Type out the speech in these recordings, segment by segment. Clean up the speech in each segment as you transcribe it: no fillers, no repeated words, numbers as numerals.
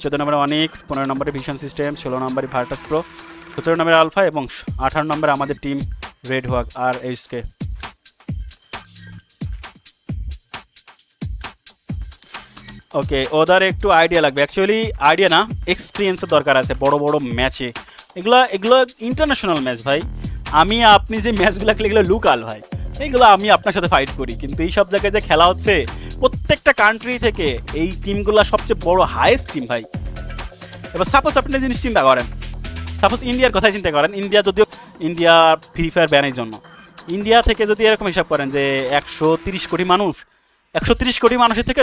14 নম্বরে অনিক্স, 15 নম্বরে vision system, 16 নম্বরে ভার্টাস প্রো, 17 নম্বরে আলফা এবং 18 নম্বরে আমাদের টিম রেড হোয়াক আর এইচকে। ওকে, ওদের একটু আইডিয়া লাগবে, অ্যাকচুয়ালি আইডিয়া না, এক্সপিরিয়েন্সের দরকার আছে বড় বড় ম্যাচে। এগুলো ইন্টারন্যাশনাল ম্যাচ ভাই। আপনি যে ম্যাচগুলো খেলে এগুলো লোকাল ভাই, এইগুলো আমি আপনার সাথে ফাইট করি, কিন্তু এই সব জায়গায় যে খেলা হচ্ছে প্রত্যেকটা কান্ট্রি থেকে এই টিমগুলো সবচেয়ে বড় হাইয়েস্ট টিম ভাই। এবার সাপোজ আপনি জিনিস চিন্তা করেন, সাপোজ ইন্ডিয়ার কথাই চিন্তা করেন, ইন্ডিয়া ফ্রি ফায়ার ব্যানের জন্য ইন্ডিয়া থেকে যদি এরকম হিসাব করেন যে 130 কোটি মানুষ, 130 কোটি মানুষের থেকে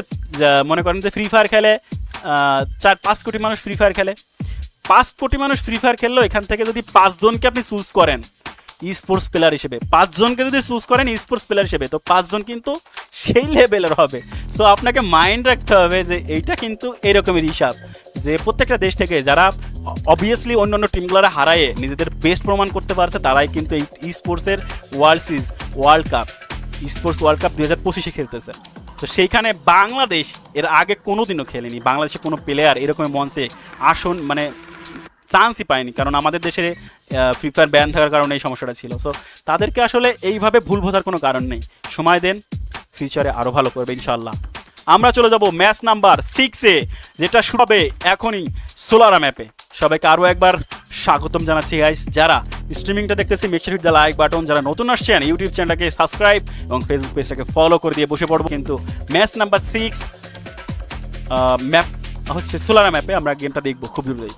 মনে করেন যে ফ্রি ফায়ার খেলে 4-5 কোটি মানুষ ফ্রি ফায়ার খেলে, 5 কোটি মানুষ ফ্রি ফায়ার খেললো, এখান থেকে যদি 5 জনকে আপনি চুজ করেন ই স্পোর্টস প্লেয়ার হিসেবে, 5 জনকে যদি চুজ করেন ই স্পোর্টস প্লেয়ার হিসেবে, তো 5 জন কিন্তু সেই লেভেলের হবে। সো আপনাকে মাইন্ড রাখতে হবে যে এইটা কিন্তু এরকমের হিসাব, যে প্রত্যেকটা দেশ থেকে যারা অবভিয়াসলি অন্যান্য টিমগুলোরা হারায়ে নিজেদের বেস্ট প্রমাণ করতে পারছে, তারাই কিন্তু এই ই স্পোর্টসের World Cup sports World Cup 2025-এ খেলতেছে। তো সেইখানে বাংলাদেশ এর আগে কোনোদিনও খেলেনি, বাংলাদেশে কোনো প্লেয়ার এরকম মঞ্চে মানে চান্সই পায়নি, কারণ আমাদের দেশে ফ্রি ফায়ার ব্যান থাকার কারণে এই সমস্যাটা ছিল। সো তাদেরকে আসলে এইভাবে ভুল বোঝার কোনো কারণ নেই, সময় দেন, ফিউচারে আরও ভালো করবে ইনশাল্লাহ। আমরা চলে যাব ম্যাচ নাম্বার 6-এ, যেটা শুরু হবে এখনই সোলারা ম্যাপে। সবাইকে আরও একবার স্বাগতম জানাচ্ছি গাইস। যারা স্ট্রিমিংটা দেখতেছি make sure hit the like button, যারা নতুন আসছেন ইউটিউব চ্যানেলটাকে সাবস্ক্রাইব এবং ফেসবুক পেজটাকে ফলো করে দিয়ে বসে পড়বো। কিন্তু ম্যাচ নাম্বার 6 ম্যাপ হচ্ছে সোলারা ম্যাপে, আমরা গেমটা দেখবো খুব দ্রুতই।